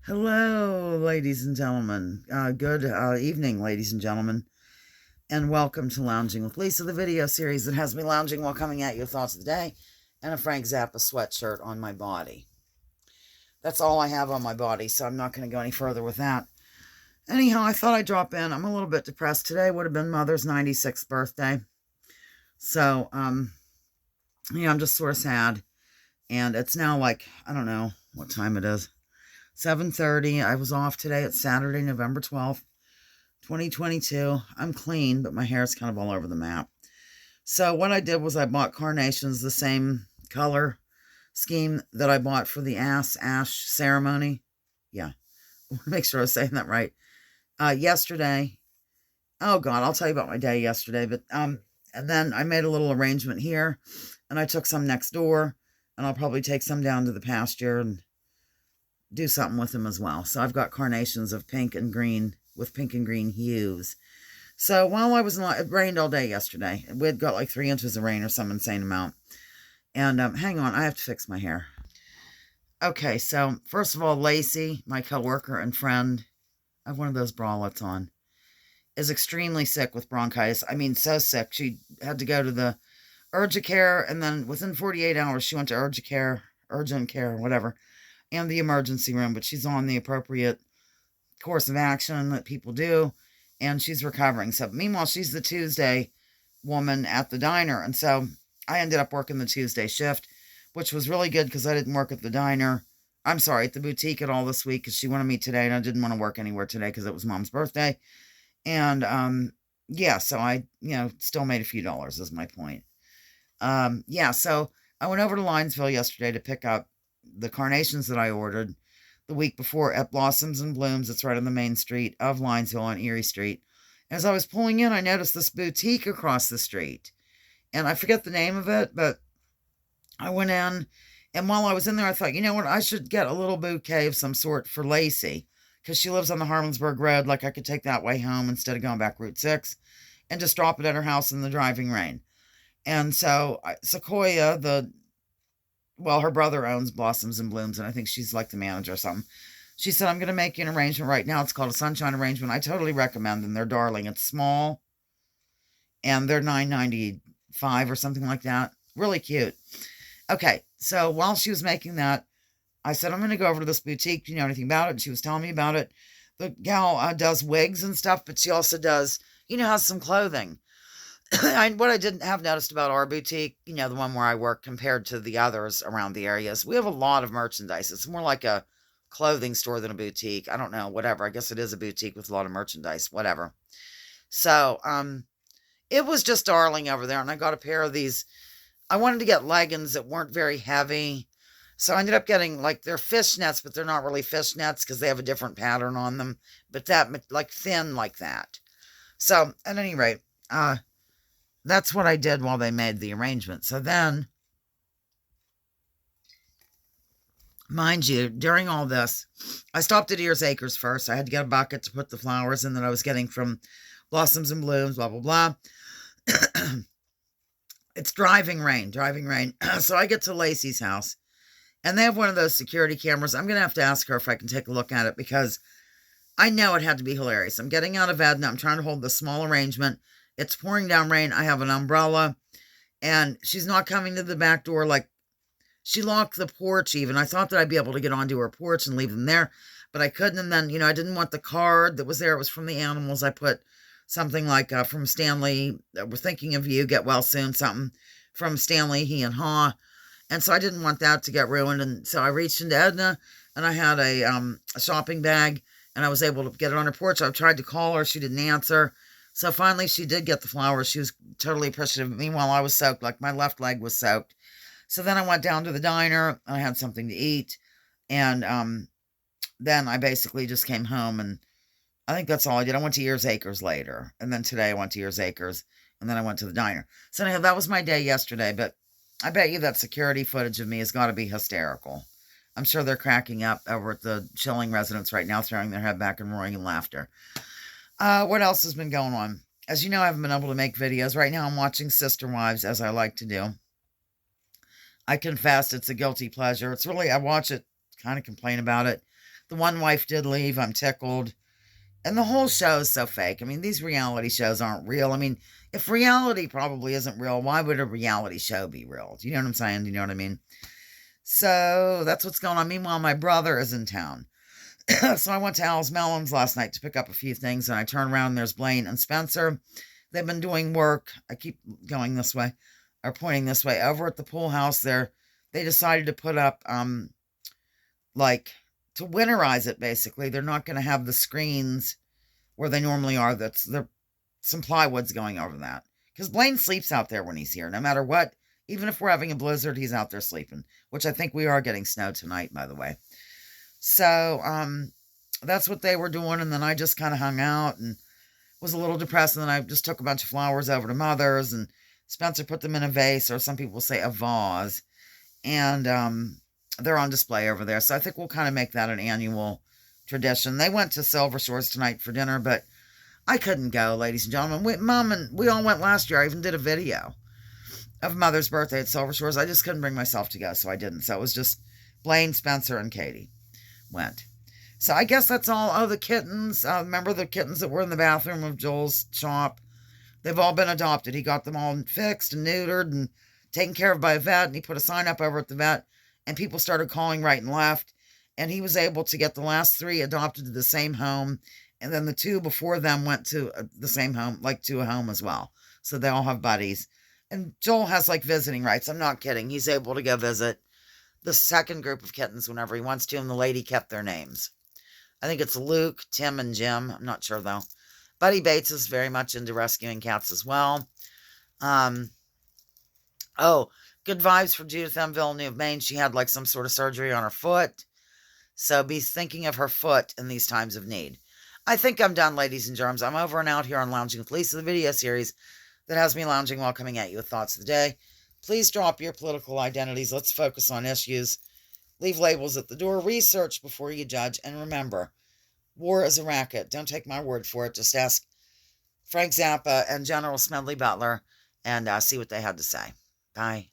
Hello, ladies and gentlemen. Good evening, ladies and gentlemen, and welcome to Lounging with Lisa, the video series that has me lounging while coming at you with thoughts of the day and a Frank Zappa sweatshirt on my body. That's all I have on my body, so I'm not going to go any further with that. Anyhow, I thought I'd drop in. I'm a little bit depressed today. Would have been Mother's 96th birthday. So, I'm just sort of sad. And it's now like, I don't know what time it is. 7:30. I was off today. It's Saturday, November 12th, 2022. I'm clean, but my hair is kind of all over the map. So what I did was I bought carnations, the same color scheme that I bought for the ash ceremony. Yeah, make sure I was saying that right. Yesterday. Oh God, I'll tell you about my day yesterday. But and then I made a little arrangement here, and I took some next door, and I'll probably take some down to the pasture and do something with them as well. So I've got carnations of pink and green with pink and green hues. So while I was in, it rained all day yesterday. We had got like 3 inches of rain or some insane amount. And hang on, I have to fix my hair. Okay, so first of all, Lacey, my coworker and friend, I have one of those bralettes on, is extremely sick with bronchitis. I mean, so sick. She had to go to the urgent care, and then within 48 hours, she went to urgent care, whatever, and the emergency room, but she's on the appropriate course of action that people do, and she's recovering. So meanwhile, she's the Tuesday woman at the diner, and so I ended up working the Tuesday shift, which was really good because I didn't work at the diner. I'm sorry, at the boutique at all this week because she wanted me today, and I didn't want to work anywhere today because it was Mom's birthday. And yeah, so I still made a few dollars is my point. Yeah, so I went over to Linesville yesterday to pick up the carnations that I ordered the week before at Blossoms and Blooms. It's right on the main street of Linesville on Erie Street. As I was pulling in, I noticed this boutique across the street. And I forget the name of it, but I went in. And while I was in there, I thought, you know what? I should get a little bouquet of some sort for Lacey because she lives on the Harmonsburg Road. Like I could take that way home instead of going back Route 6 and just drop it at her house in the driving rain. And so Sequoia, her brother owns Blossoms and Blooms, and I think she's like the manager or something. She said, I'm going to make you an arrangement right now. It's called a Sunshine Arrangement. I totally recommend them. They're darling. It's small, and they're $9.95 or something like that. Really cute. Okay, so while she was making that, I said, I'm going to go over to this boutique. Do you know anything about it? And she was telling me about it. The gal does wigs and stuff, but she also does, has some clothing. What I didn't have noticed about our boutique, the one where I work compared to the others around the areas, we have a lot of merchandise. It's more like a clothing store than a boutique. I don't know, whatever. I guess it is a boutique with a lot of merchandise, whatever. So, it was just darling over there, and I got a pair of these. I wanted to get leggings that weren't very heavy. So I ended up getting like they're fishnets, but they're not really fishnets because they have a different pattern on them. But that like thin like that. So at any rate, that's what I did while they made the arrangement. So then, mind you, during all this, I stopped at Ears Acres first. I had to get a bucket to put the flowers in that I was getting from Blossoms and Blooms, blah, blah, blah. It's driving rain. So I get to Lacey's house, and they have one of those security cameras. I'm going to have to ask her if I can take a look at it because I know it had to be hilarious. I'm getting out of bed and I'm trying to hold the small arrangement. It's pouring down rain. I have an umbrella, and she's not coming to the back door. Like, she locked the porch even. I thought that I'd be able to get onto her porch and leave them there, but I couldn't. And then, I didn't want the card that was there. It was from the animals. I put something like from Stanley, we're thinking of you, get well soon, something from Stanley, he and Haw. And so I didn't want that to get ruined. And so I reached into Edna, and I had a shopping bag, and I was able to get it on her porch. I tried to call her. She didn't answer. So finally, she did get the flowers. She was totally appreciative. Meanwhile, I was soaked, like my left leg was soaked. So then I went down to the diner, and I had something to eat. And then I basically just came home, and I think that's all I did. I went to Ears Acres later. And then today I went to Ears Acres, and then I went to the diner. So anyhow, that was my day yesterday. But I bet you that security footage of me has got to be hysterical. I'm sure they're cracking up over at the Schilling residence right now, throwing their head back and roaring in laughter. What else has been going on? As you know, I haven't been able to make videos. Right now I'm watching Sister Wives, as I like to do. I confess it's a guilty pleasure. It's really, I watch it, kind of complain about it. The one wife did leave. I'm tickled. And the whole show is so fake. I mean, these reality shows aren't real. I mean, if reality probably isn't real, why would a reality show be real? Do you know what I'm saying? Do you know what I mean? So that's what's going on. Meanwhile, my brother is in town. So I went to Al's Melons last night to pick up a few things, and I turn around and there's Blaine and Spencer. They've been doing work. I keep going this way, or pointing this way. Over at the pool house there, they decided to put up, like, to winterize it, basically. They're not going to have the screens where they normally are. Some plywood's going over that. Because Blaine sleeps out there when he's here, no matter what. Even if we're having a blizzard, he's out there sleeping, which I think we are getting snow tonight, by the way. So, that's what they were doing, and then I just kind of hung out and was a little depressed, and then I just took a bunch of flowers over to Mother's, and Spencer put them in a vase, or some people say a vase, and they're on display over there, so I think we'll kind of make that an annual tradition. They went to Silver Shores tonight for dinner, but I couldn't go, ladies and gentlemen. Mom and we all went last year. I even did a video of Mother's birthday at Silver Shores. I just couldn't bring myself to go, so I didn't. So it was just Blaine, Spencer, and Katie went. So I guess that's all. Oh, the kittens. Remember the kittens that were in the bathroom of Joel's shop? They've all been adopted. He got them all fixed and neutered and taken care of by a vet, and he put a sign up over at the vet, and people started calling right and left, and he was able to get the last 3 adopted to the same home, and then the 2 before them went to the same home, like to a home as well. So they all have buddies. And Joel has, like, visiting rights. I'm not kidding. He's able to go visit the second group of kittens whenever he wants to, and the lady kept their names. I think it's Luke, Tim, and Jim. I'm not sure, though. Buddy Bates is very much into rescuing cats as well. Oh, good vibes for Judith M. Villeneuve, Maine. She had, like, some sort of surgery on her foot. So be thinking of her foot in these times of need. I think I'm done, ladies and germs. I'm over and out here on Lounging with Lisa, the video series that has me lounging while coming at you with thoughts of the day. Please drop your political identities. Let's focus on issues. Leave labels at the door. Research before you judge. And remember, war is a racket. Don't take my word for it. Just ask Frank Zappa and General Smedley Butler and see what they had to say. Bye.